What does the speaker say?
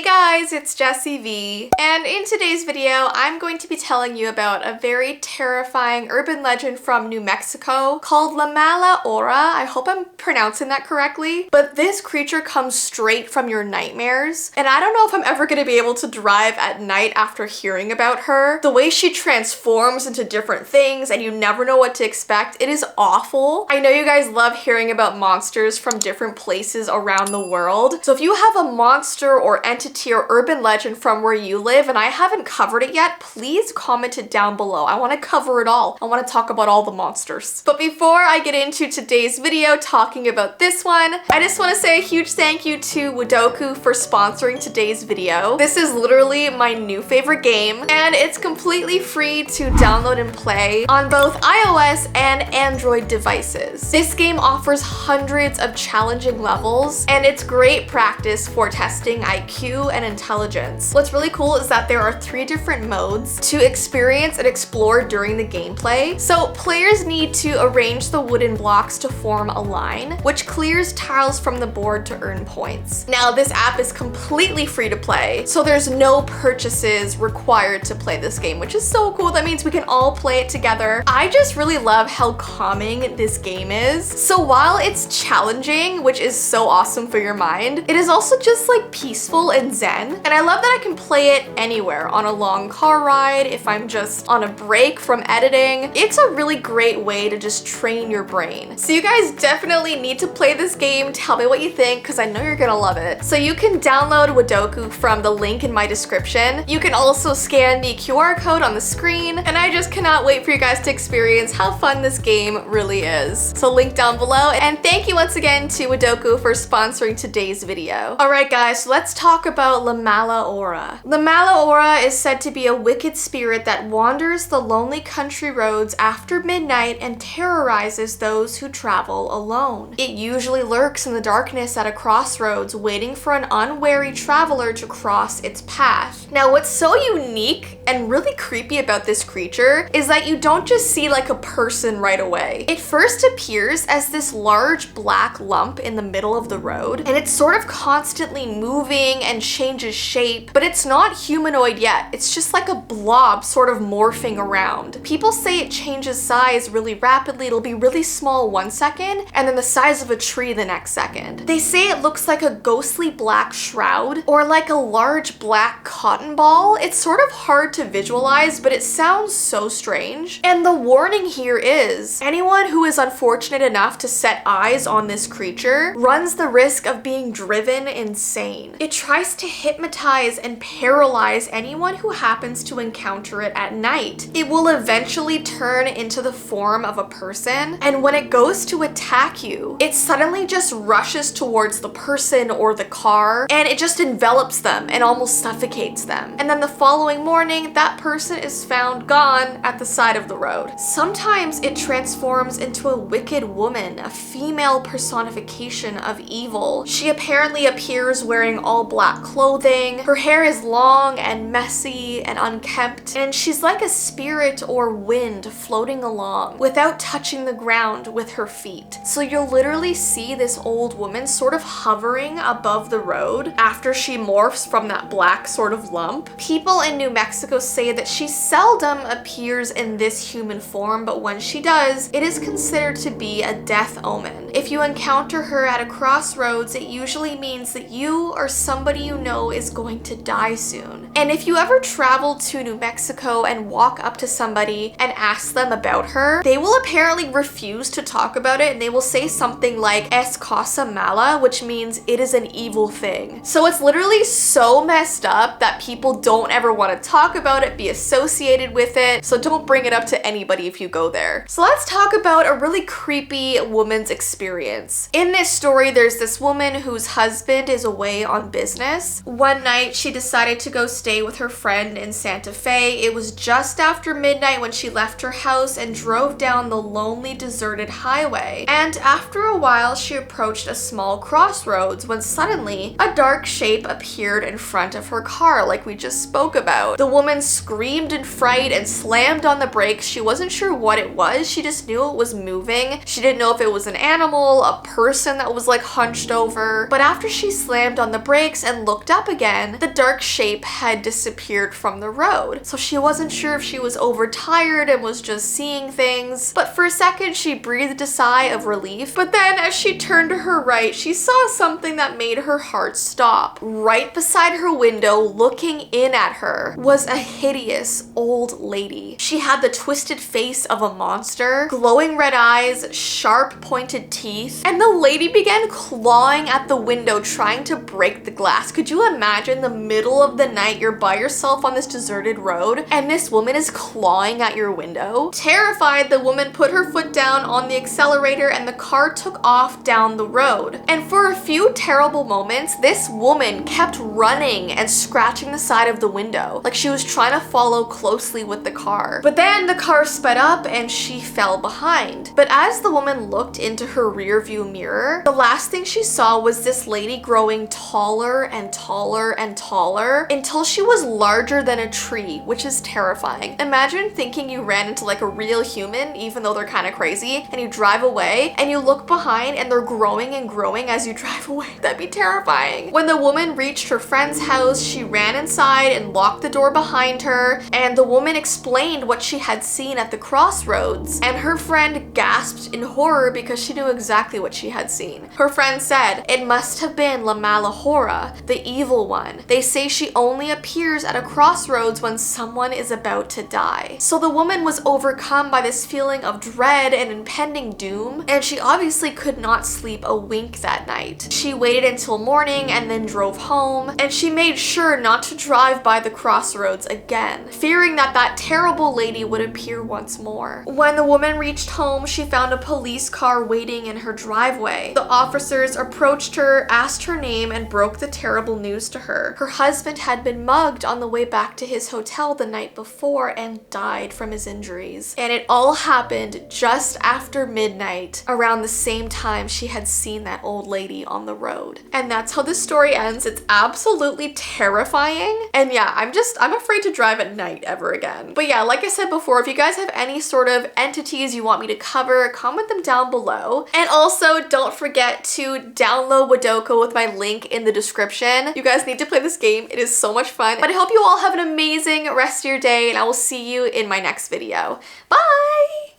guys, it's Jessii Vee, and in today's video, I'm going to be telling you about a very terrifying urban legend from New Mexico called La Mala Hora. I hope I'm pronouncing that correctly, but this creature comes straight from your nightmares, and I don't know if I'm ever going to be able to drive at night after hearing about her. The way she transforms into different things and you never know what to expect, it is awful. I know you guys love hearing about monsters from different places around the world, so if you have a monster or entity or urban legend from where you live and I haven't covered it yet, please comment it down below. I want to cover it all. I want to talk about all the monsters. But before I get into today's video talking about this one, I just want to say a huge thank you to Wodoku for sponsoring today's video. This is literally my new favorite game, and it's completely free to download and play on both iOS and Android devices. This game offers hundreds of challenging levels, and it's great practice for testing IQ and intelligence. What's really cool is that there are 3 different modes to experience and explore during the gameplay. So players need to arrange the wooden blocks to form a line, which clears tiles from the board to earn points. Now, this app is completely free to play, so there's no purchases required to play this game, which is so cool. That means we can all play it together. I just really love how calming this game is. So while it's challenging, which is so awesome for your mind, it is also just like peaceful and zen. And I love that I can play it anywhere, on a long car ride, if I'm just on a break from editing. It's a really great way to just train your brain. So you guys definitely need to play this game. Tell me what you think, because I know you're gonna love it. So you can download Wodoku from the link in my description. You can also scan the QR code on the screen, and I just cannot wait for you guys to experience how fun this game really is. So link down below, and thank you once again to Wodoku for sponsoring today's video. Alright guys, so let's talk about La Mala Hora. La Mala Hora is said to be a wicked spirit that wanders the lonely country roads after midnight and terrorizes those who travel alone. It usually lurks in the darkness at a crossroads, waiting for an unwary traveler to cross its path. Now, what's so unique and really creepy about this creature is that you don't just see like a person right away. It first appears as this large black lump in the middle of the road, and it's sort of constantly moving and changes shape, but it's not humanoid yet. It's just like a blob sort of morphing around. People say it changes size really rapidly. It'll be really small 1 second and then the size of a tree the next second. They say it looks like a ghostly black shroud or like a large black cotton ball. It's sort of hard to visualize, but it sounds so strange. And the warning here is anyone who is unfortunate enough to set eyes on this creature runs the risk of being driven insane. It tries to hypnotize and paralyze anyone who happens to encounter it at night. It will eventually turn into the form of a person, and when it goes to attack you, it suddenly just rushes towards the person or the car, and it just envelops them and almost suffocates them. And then the following morning, that person is found gone at the side of the road. Sometimes it transforms into a wicked woman, a female personification of evil. She apparently appears wearing all black clothing. Her hair is long and messy and unkempt, and she's like a spirit or wind floating along without touching the ground with her feet. So you'll literally see this old woman sort of hovering above the road after she morphs from that black sort of lump. People in New Mexico say that she seldom appears in this human form, but when she does, it is considered to be a death omen. If you encounter her at a crossroads, it usually means that you or somebody you know is going to die soon. And if you ever travel to New Mexico and walk up to somebody and ask them about her, they will apparently refuse to talk about it, and they will say something like es cosa mala, which means it is an evil thing. So it's literally so messed up that people don't ever want to talk about it, be associated with it, so don't bring it up to anybody if you go there. So let's talk about a really creepy woman's experience. In this story, there's this woman whose husband is away on business. One night, she decided to go stay with her friend in Santa Fe. It was just after midnight when she left her house and drove down the lonely, deserted highway. And after a while, she approached a small crossroads when suddenly a dark shape appeared in front of her car, like we just spoke about. The woman screamed in fright and slammed on the brakes. She wasn't sure what it was. She just knew it was moving. She didn't know if it was an animal, a person that was like hunched over. But after she slammed on the brakes and looked up again, the dark shape had disappeared from the road. So she wasn't sure if she was overtired and was just seeing things. But for a second, she breathed a sigh of relief. But then as she turned to her right, she saw something that made her heart stop. Right beside her window, looking in at her, was a hideous old lady. She had the twisted face of a monster, glowing red eyes, sharp pointed teeth, and the lady began clawing at the window, trying to break the glass. Could you imagine the middle of the night, you're by yourself on this deserted road, and this woman is clawing at your window? Terrified, the woman put her foot down on the accelerator and the car took off down the road. And for a few terrible moments, this woman kept running and scratching the side of the window, like she was trying to follow closely with the car. But then the car sped up and she fell behind. But as the woman looked into her rear view mirror, the last thing she saw was this lady growing taller and taller and taller until she was larger than a tree, which is terrifying. Imagine thinking you ran into like a real human, even though they're kind of crazy, and you drive away and you look behind and they're growing and growing as you drive away. That'd be terrifying. When the woman reached her friend's house, she ran inside and locked the door behind her, and the woman explained what she had seen at the crossroads, and her friend gasped in horror because she knew exactly what she had seen. Her friend said, "It must have been La Mala Hora, the evil one. They say she only appears at a crossroads when someone is about to die." So the woman was overcome by this feeling of dread and impending doom, and she obviously could not sleep a wink that night. She waited until morning and then drove home, and she made sure not to drive by the crossroads again, fearing that that terrible lady would appear once more. When the woman reached home, she found a police car waiting in her driveway. The officers approached her, asked her name, and broke the terrible news to her. Her husband had been mugged on the way back to his hotel the night before and died from his injuries. And it all happened just after midnight, around the same time she had seen that old lady on the road. And that's how this story ends. It's absolutely terrifying. And yeah, I'm afraid to drive at night ever again. But yeah, like I said before, if you guys have any sort of entities you want me to cover, comment them down below. And also don't forget to download Wadoko with my link in the description. You guys need to play this game. It is so much fun. But I hope you all have an amazing rest of your day, and I will see you in my next video. Bye!